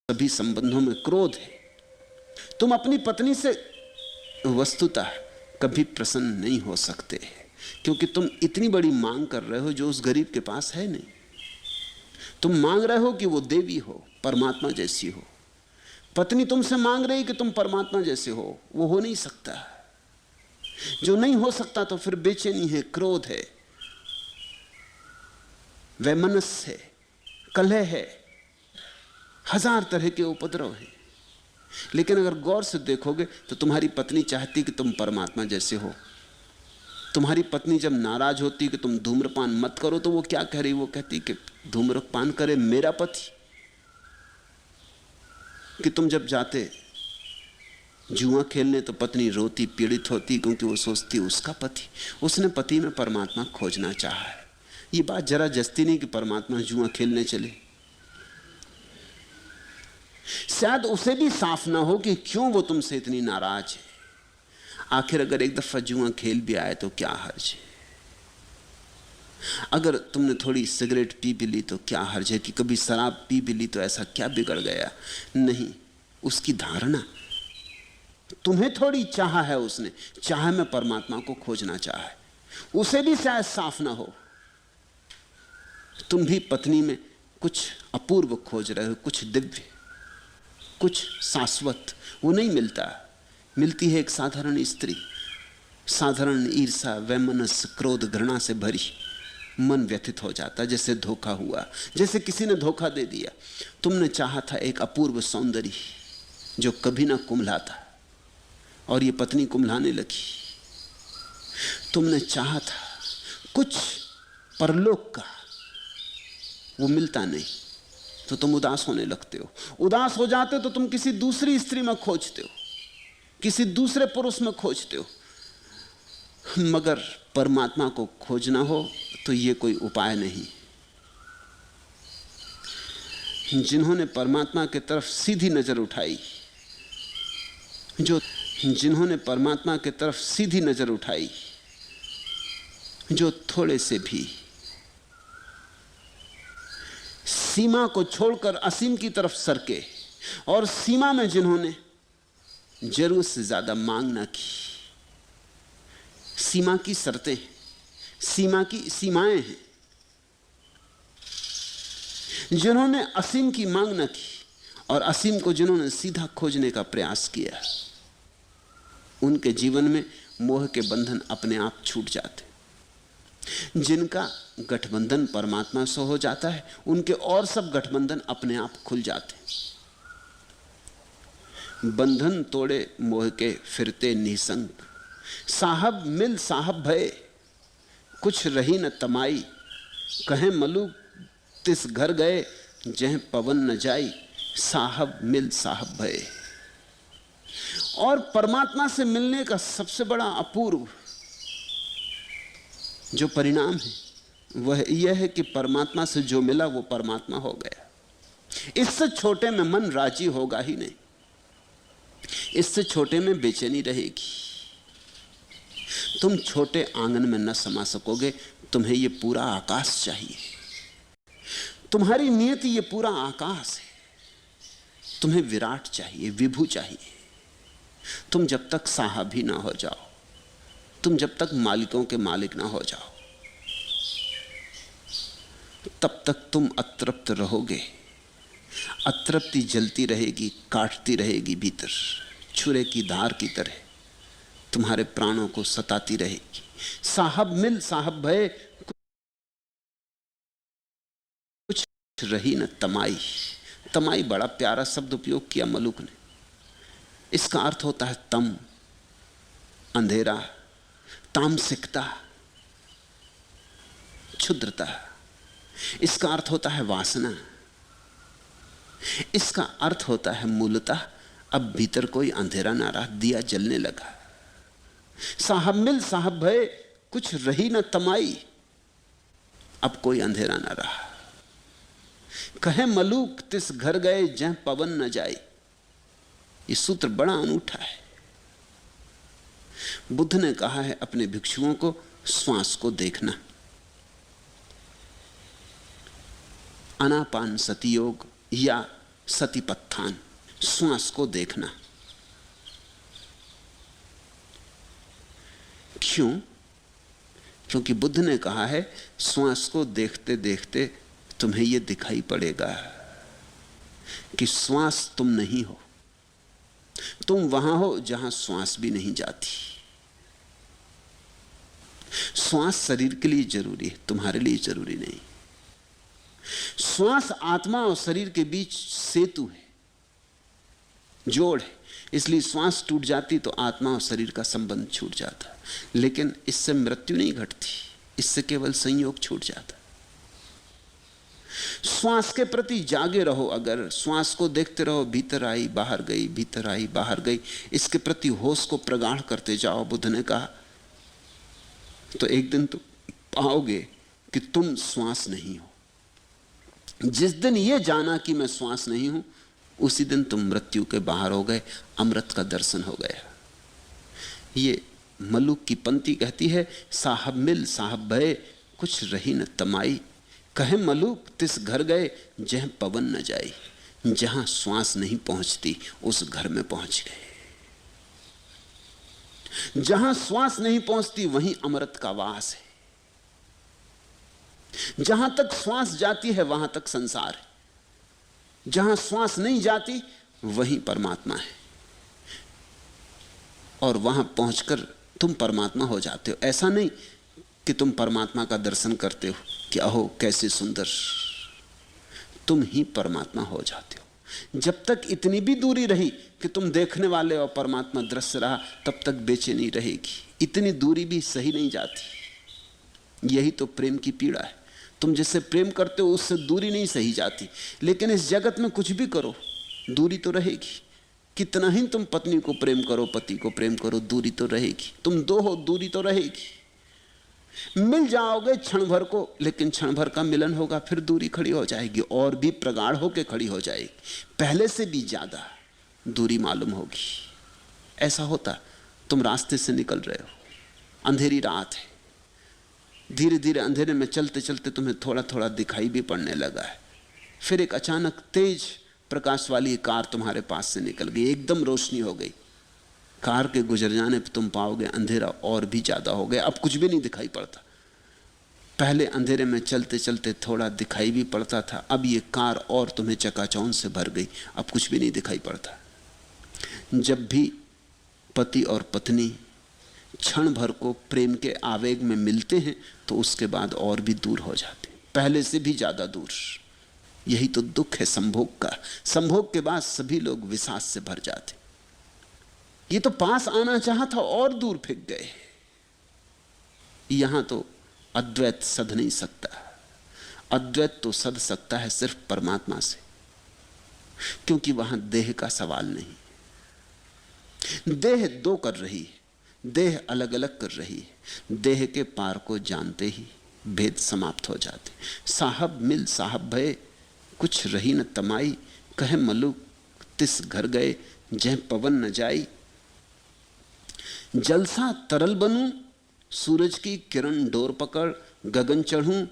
सभी संबंधों में क्रोध है। तुम अपनी पत्नी से वस्तुतः कभी प्रसन्न नहीं हो सकते, क्योंकि तुम इतनी बड़ी मांग कर रहे हो जो उस गरीब के पास है नहीं। तुम मांग रहे हो कि वो देवी हो, परमात्मा जैसी हो। पत्नी तुमसे मांग रही कि तुम परमात्मा जैसे हो, वो हो नहीं सकता। जो नहीं हो सकता तो फिर बेचैनी है, क्रोध है, वैमनस्य है, कलह है, हजार तरह के उपद्रव हैं। लेकिन अगर गौर से देखोगे तो तुम्हारी पत्नी चाहती कि तुम परमात्मा जैसे हो। तुम्हारी पत्नी जब नाराज होती कि तुम धूम्रपान मत करो तो वो क्या कह रही? वो कहती कि धूम्रपान करे मेरा पति। कि तुम जब जाते जुआ खेलने तो पत्नी रोती, पीड़ित होती, क्योंकि वो सोचती उसका पति, उसने पति में परमात्मा खोजना चाहा है। ये बात जरा जस्ती नहीं कि परमात्मा जुआ खेलने चले। शायद उसे भी साफ ना हो कि क्यों वो तुमसे इतनी नाराज है। आखिर अगर एक दफा जुआ खेल भी आए तो क्या हर्ज है? अगर तुमने थोड़ी सिगरेट पी भी ली तो क्या हर्ज है? कि कभी शराब पी भी ली तो ऐसा क्या बिगड़ गया? नहीं, उसकी धारणा, तुम्हें थोड़ी चाहा है, उसने चाहा मैं परमात्मा को खोजना चाहा है, उसे भी शायद साफ ना हो। तुम भी पत्नी में कुछ अपूर्व खोज रहे हो, कुछ दिव्य, कुछ शाश्वत। वो नहीं मिलता। मिलती है एक साधारण स्त्री, साधारण ईर्षा, वैमनस्य, क्रोध, घृणा से भरी। मन व्यथित हो जाता, जैसे धोखा हुआ, जैसे किसी ने धोखा दे दिया। तुमने चाहा था एक अपूर्व सौंदर्य जो कभी ना कुम्हलाता, और ये पत्नी कुम्हलाने लगी। तुमने चाहा था कुछ परलोक का, वो मिलता नहीं तो तुम उदास होने लगते हो। उदास हो जाते तो तुम किसी दूसरी स्त्री में खोजते हो, किसी दूसरे पुरुष में खोजते हो। मगर परमात्मा को खोजना हो तो ये कोई उपाय नहीं। जिन्होंने परमात्मा की तरफ सीधी नजर उठाई, जिन्होंने परमात्मा की तरफ सीधी नजर उठाई, जो थोड़े से भी सीमा को छोड़कर असीम की तरफ सरके, और सीमा में जिन्होंने जरूरत से ज्यादा मांग ना की। सीमा की शर्तें, सीमा की सीमाएं हैं। जिन्होंने असीम की मांग ना की और असीम को जिन्होंने सीधा खोजने का प्रयास किया, उनके जीवन में मोह के बंधन अपने आप छूट जाते। जिनका गठबंधन परमात्मा से हो जाता है, उनके और सब गठबंधन अपने आप खुल जाते। बंधन तोड़े मोह के फिरते निसंग, साहब मिल साहब भय, कुछ रही न तमाई। कहें मलूक तिस घर गए, जह पवन न जाई। साहब मिल साहब भय। और परमात्मा से मिलने का सबसे बड़ा अपूर्व जो परिणाम है वह यह है कि परमात्मा से जो मिला वो परमात्मा हो गया। इससे छोटे में मन राजी होगा ही नहीं, इससे छोटे में बेचैनी रहेगी। तुम छोटे आंगन में न समा सकोगे, तुम्हें ये पूरा आकाश चाहिए। तुम्हारी नियति ये पूरा आकाश है, तुम्हें विराट चाहिए, विभु चाहिए। तुम जब तक साहब ही ना हो जाओ, तुम जब तक मालिकों के मालिक ना हो जाओ, तब तक तुम अतृप्त रहोगे। अतृप्ति जलती रहेगी, काटती रहेगी भीतर, छुरे की धार की तरह तुम्हारे प्राणों को सताती रहेगी। साहब मिल साहब भय, कुछ रही न तमाई। तमाई बड़ा प्यारा शब्द उपयोग किया मलुक ने। इसका अर्थ होता है तम, अंधेरा, तामसिकता, क्षुद्रता। इसका अर्थ होता है वासना। इसका अर्थ होता है मूलतः अब भीतर कोई अंधेरा ना रहा, दिया जलने लगा। साहब मिल साहब भय, कुछ रही न तमाई। अब कोई अंधेरा ना रहा। कहे मलूक तिस घर गए, जह पवन न जाए। ये सूत्र बड़ा अनूठा है। बुद्ध ने कहा है अपने भिक्षुओं को श्वास को देखना। आनापान सति योग या सतिपत्थान, श्वास को देखना। क्यों? क्योंकि बुद्ध ने कहा है श्वास को देखते देखते तुम्हें यह दिखाई पड़ेगा कि श्वास तुम नहीं हो, तुम वहां हो जहां श्वास भी नहीं जाती। श्वास शरीर के लिए जरूरी है, तुम्हारे लिए जरूरी नहीं। श्वास आत्मा और शरीर के बीच सेतु है, जोड़ है। इसलिए श्वास टूट जाती तो आत्मा और शरीर का संबंध छूट जाता, लेकिन इससे मृत्यु नहीं घटती, इससे केवल संयोग छूट जाता। श्वास के प्रति जागे रहो। अगर श्वास को देखते रहो, भीतर आई बाहर गई, भीतर आई बाहर गई, इसके प्रति होश को प्रगाढ़ करते जाओ, बुद्ध ने कहा, तो एक दिन तुम पाओगे कि तुम श्वास नहीं हो। जिस दिन यह जाना कि मैं श्वास नहीं हूं, उसी दिन तुम मृत्यु के बाहर हो गए, अमृत का दर्शन हो गया। ये मलुक की पंक्ति कहती है, साहब मिल साहब भय, कुछ रही न तमाई, कहे मलुक तिस घर गए जह पवन न जाई। जहां श्वास नहीं पहुंचती उस घर में पहुंच गए। जहां श्वास नहीं पहुंचती वहीं अमृत का वास है। जहां तक श्वास जाती है वहां तक संसार है, जहां श्वास नहीं जाती वहीं परमात्मा है, और वहां पहुंचकर तुम परमात्मा हो जाते हो। ऐसा नहीं कि तुम परमात्मा का दर्शन करते हो कि अहो कैसे सुंदर, तुम ही परमात्मा हो जाते हो। जब तक इतनी भी दूरी रही कि तुम देखने वाले और परमात्मा दृश्य रहा, तब तक बेचैनी रहेगी। इतनी दूरी भी सही नहीं जाती। यही तो प्रेम की पीड़ा है। तुम जिससे प्रेम करते हो उससे दूरी नहीं सही जाती, लेकिन इस जगत में कुछ भी करो दूरी तो रहेगी। कितना ही तुम पत्नी को प्रेम करो, पति को प्रेम करो, दूरी तो रहेगी। तुम दो हो, दूरी तो रहेगी। मिल जाओगे क्षण भर को, लेकिन क्षण भर का मिलन होगा, फिर दूरी खड़ी हो जाएगी, और भी प्रगाढ़ होकर खड़ी हो जाएगी, पहले से भी ज्यादा दूरी मालूम होगी। ऐसा होता, तुम रास्ते से निकल रहे हो, अंधेरी रात है, धीरे धीरे अंधेरे में चलते चलते तुम्हें थोड़ा थोड़ा दिखाई भी पड़ने लगा है। फिर एक अचानक तेज प्रकाश वाली कार तुम्हारे पास से निकल गई, एकदम रोशनी हो गई। कार के गुजर जाने पर तुम पाओगे अंधेरा और भी ज्यादा हो गया, अब कुछ भी नहीं दिखाई पड़ता। पहले अंधेरे में चलते चलते थोड़ा दिखाई भी पड़ता था, अब ये कार और तुम्हें चकाचौंध से भर गई, अब कुछ भी नहीं दिखाई पड़ता। जब भी पति और पत्नी क्षण भर को प्रेम के आवेग में मिलते हैं तो उसके बाद और भी दूर हो जाते, पहले से भी ज्यादा दूर। यही तो दुख है संभोग का। संभोग के बाद सभी लोग विषाद से भर जाते। ये तो पास आना चाहा था और दूर फेंक गए। यहां तो अद्वैत सध नहीं सकता। अद्वैत तो सध सकता है सिर्फ परमात्मा से, क्योंकि वहां देह का सवाल नहीं। देह दो कर रही है, देह अलग अलग कर रही है। देह के पार को जानते ही भेद समाप्त हो जाते। साहब मिल साहब भय, कुछ रही न तमाई, कहे मलुक तिस घर गए जह पवन न जाई। जलसा तरल बनूं, सूरज की किरण डोर पकड़, गगन चढ़ूं